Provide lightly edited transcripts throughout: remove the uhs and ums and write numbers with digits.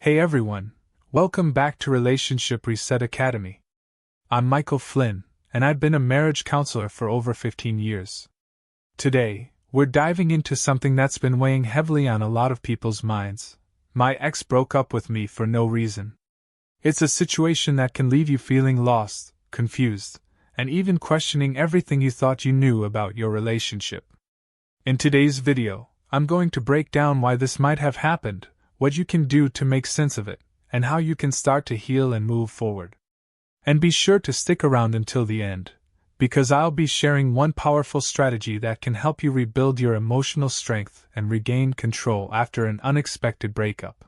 Hey everyone, welcome back to Relationship Reset Academy. I'm Michael Flynn, and I've been a marriage counselor for over 15 years. Today, we're diving into something that's been weighing heavily on a lot of people's minds. My ex broke up with me for no reason. It's a situation that can leave you feeling lost, confused, and even questioning everything you thought you knew about your relationship. In today's video, I'm going to break down why this might have happened, what you can do to make sense of it, and how you can start to heal and move forward. And be sure to stick around until the end, because I'll be sharing one powerful strategy that can help you rebuild your emotional strength and regain control after an unexpected breakup.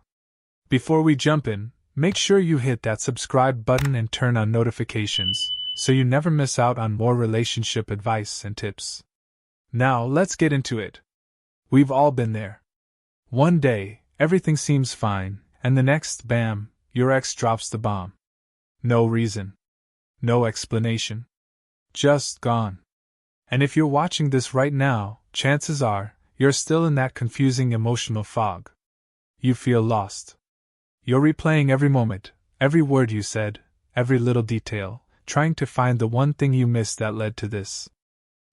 Before we jump in, make sure you hit that subscribe button and turn on notifications, so you never miss out on more relationship advice and tips. Now let's get into it. We've all been there. One day, everything seems fine, and the next, bam, your ex drops the bomb. No reason. No explanation. Just gone. And if you're watching this right now, chances are, you're still in that confusing emotional fog. You feel lost. You're replaying every moment, every word you said, every little detail, trying to find the one thing you missed that led to this.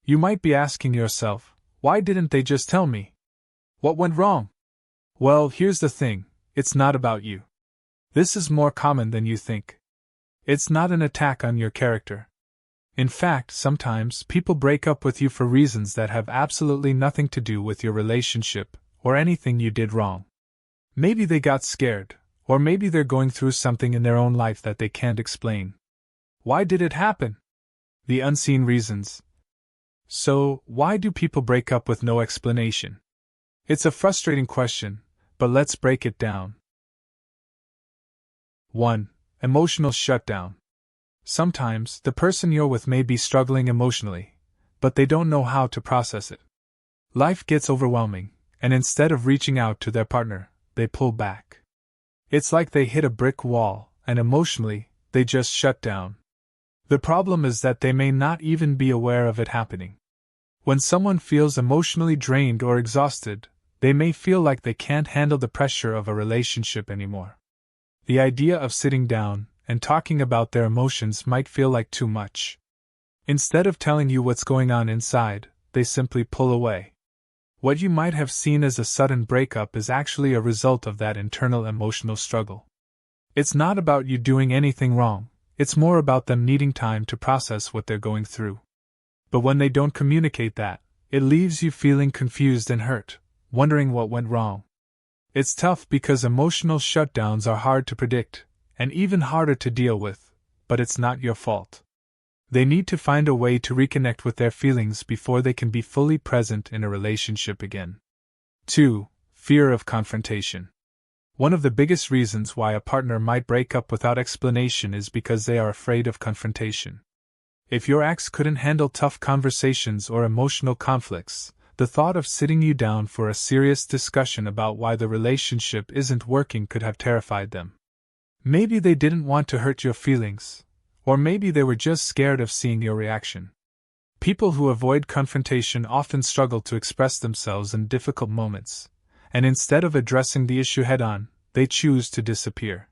You might be asking yourself, why didn't they just tell me? What went wrong? Well, here's the thing, it's not about you. This is more common than you think. It's not an attack on your character. In fact, sometimes people break up with you for reasons that have absolutely nothing to do with your relationship or anything you did wrong. Maybe they got scared, or maybe they're going through something in their own life that they can't explain. Why did it happen? The unseen reasons. So, why do people break up with no explanation? It's a frustrating question, but let's break it down. 1. Emotional shutdown. Sometimes, the person you're with may be struggling emotionally, but they don't know how to process it. Life gets overwhelming, and instead of reaching out to their partner, they pull back. It's like they hit a brick wall, and emotionally, they just shut down. The problem is that they may not even be aware of it happening. When someone feels emotionally drained or exhausted, they may feel like they can't handle the pressure of a relationship anymore. The idea of sitting down and talking about their emotions might feel like too much. Instead of telling you what's going on inside, they simply pull away. What you might have seen as a sudden breakup is actually a result of that internal emotional struggle. It's not about you doing anything wrong, it's more about them needing time to process what they're going through. But when they don't communicate that, it leaves you feeling confused and hurt, wondering what went wrong. It's tough because emotional shutdowns are hard to predict, and even harder to deal with, but it's not your fault. They need to find a way to reconnect with their feelings before they can be fully present in a relationship again. 2. Fear of confrontation. One of the biggest reasons why a partner might break up without explanation is because they are afraid of confrontation. If your ex couldn't handle tough conversations or emotional conflicts, the thought of sitting you down for a serious discussion about why the relationship isn't working could have terrified them. Maybe they didn't want to hurt your feelings, or maybe they were just scared of seeing your reaction. People who avoid confrontation often struggle to express themselves in difficult moments, and instead of addressing the issue head-on, they choose to disappear.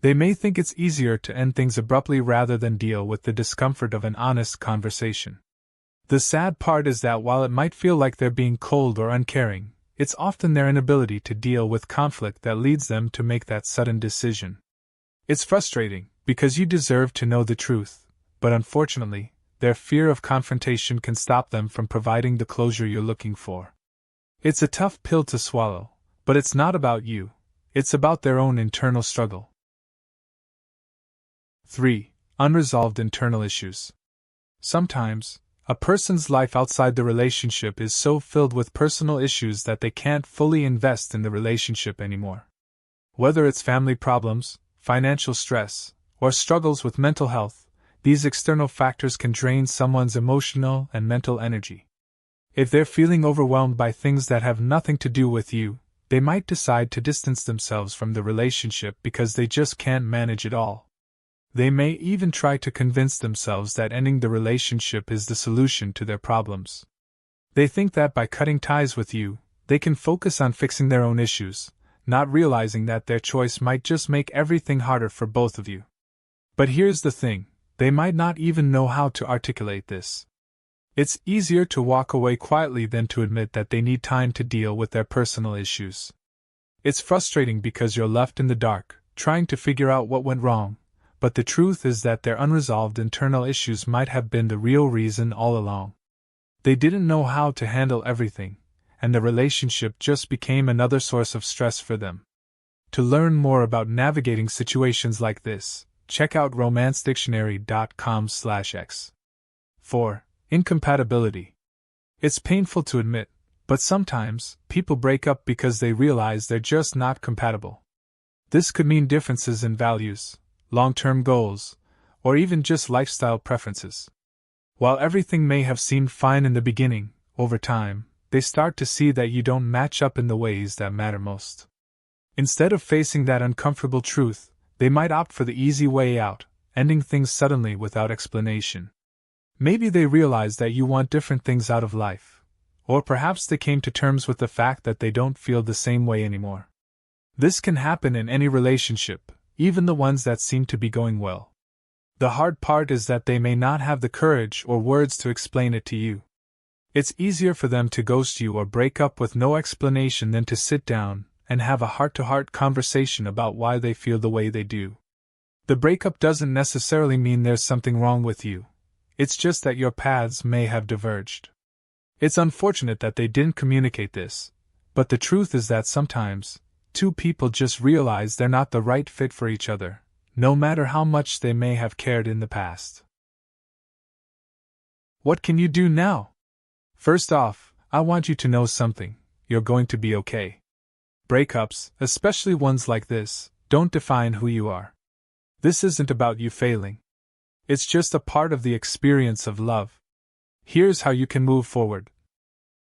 They may think it's easier to end things abruptly rather than deal with the discomfort of an honest conversation. The sad part is that while it might feel like they're being cold or uncaring, it's often their inability to deal with conflict that leads them to make that sudden decision. It's frustrating, because you deserve to know the truth, but unfortunately, their fear of confrontation can stop them from providing the closure you're looking for. It's a tough pill to swallow, but it's not about you, it's about their own internal struggle. 3. Unresolved internal issues. Sometimes, a person's life outside the relationship is so filled with personal issues that they can't fully invest in the relationship anymore. Whether it's family problems, financial stress, or struggles with mental health, these external factors can drain someone's emotional and mental energy. If they're feeling overwhelmed by things that have nothing to do with you, they might decide to distance themselves from the relationship because they just can't manage it all. They may even try to convince themselves that ending the relationship is the solution to their problems. They think that by cutting ties with you, they can focus on fixing their own issues, not realizing that their choice might just make everything harder for both of you. But here's the thing, they might not even know how to articulate this. It's easier to walk away quietly than to admit that they need time to deal with their personal issues. It's frustrating because you're left in the dark, trying to figure out what went wrong, but the truth is that their unresolved internal issues might have been the real reason all along. They didn't know how to handle everything, and the relationship just became another source of stress for them. To learn more about navigating situations like this, check out romancedictionary.com/x. 4. Incompatibility. It's painful to admit, but sometimes people break up because they realize they're just not compatible. This could mean differences in values, long-term goals, or even just lifestyle preferences. While everything may have seemed fine in the beginning, over time, they start to see that you don't match up in the ways that matter most. Instead of facing that uncomfortable truth, they might opt for the easy way out, ending things suddenly without explanation. Maybe they realize that you want different things out of life, or perhaps they came to terms with the fact that they don't feel the same way anymore. This can happen in any relationship, even the ones that seem to be going well. The hard part is that they may not have the courage or words to explain it to you. It's easier for them to ghost you or break up with no explanation than to sit down and have a heart-to-heart conversation about why they feel the way they do. The breakup doesn't necessarily mean there's something wrong with you. It's just that your paths may have diverged. It's unfortunate that they didn't communicate this, but the truth is that sometimes, two people just realize they're not the right fit for each other, no matter how much they may have cared in the past. What can you do now? First off, I want you to know something: you're going to be okay. Breakups, especially ones like this, don't define who you are. This isn't about you failing. It's just a part of the experience of love. Here's how you can move forward.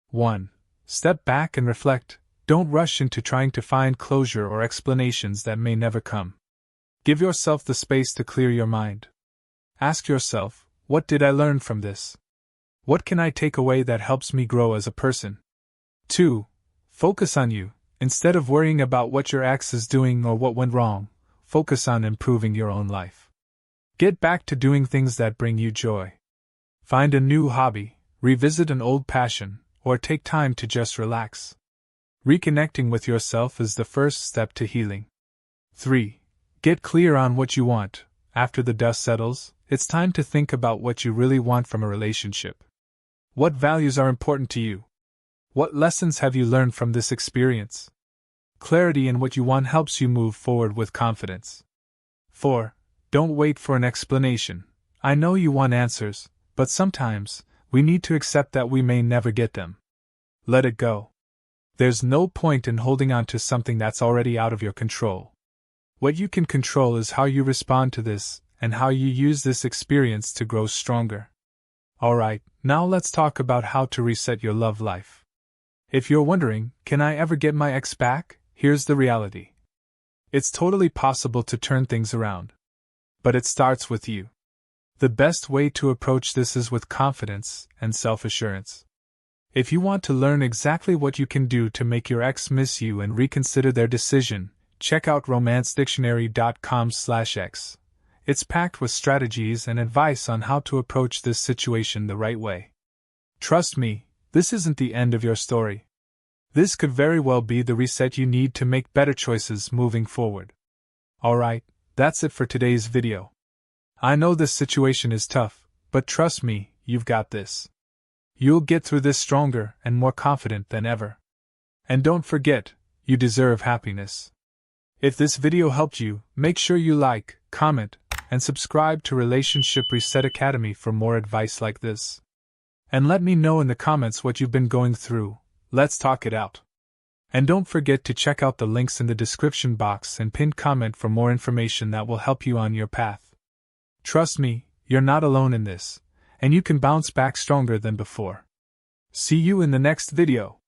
1. Step back and reflect. Don't rush into trying to find closure or explanations that may never come. Give yourself the space to clear your mind. Ask yourself, what did I learn from this? What can I take away that helps me grow as a person? 2. Focus on you. Instead of worrying about what your ex is doing or what went wrong, focus on improving your own life. Get back to doing things that bring you joy. Find a new hobby, revisit an old passion, or take time to just relax. Reconnecting with yourself is the first step to healing. 3. Get clear on what you want. After the dust settles, it's time to think about what you really want from a relationship. What values are important to you? What lessons have you learned from this experience? Clarity in what you want helps you move forward with confidence. 4. Don't wait for an explanation. I know you want answers, but sometimes, we need to accept that we may never get them. Let it go. There's no point in holding on to something that's already out of your control. What you can control is how you respond to this, and how you use this experience to grow stronger. Alright, now let's talk about how to reset your love life. If you're wondering, can I ever get my ex back? Here's the reality. It's totally possible to turn things around. But it starts with you. The best way to approach this is with confidence and self-assurance. If you want to learn exactly what you can do to make your ex miss you and reconsider their decision, check out romancedictionary.com/x. It's packed with strategies and advice on how to approach this situation the right way. Trust me, this isn't the end of your story. This could very well be the reset you need to make better choices moving forward. Alright, that's it for today's video. I know this situation is tough, but trust me, you've got this. You'll get through this stronger and more confident than ever. And don't forget, you deserve happiness. If this video helped you, make sure you like, comment, and subscribe to Relationship Reset Academy for more advice like this. And let me know in the comments what you've been going through. Let's talk it out. And don't forget to check out the links in the description box and pinned comment for more information that will help you on your path. Trust me, you're not alone in this, and you can bounce back stronger than before. See you in the next video.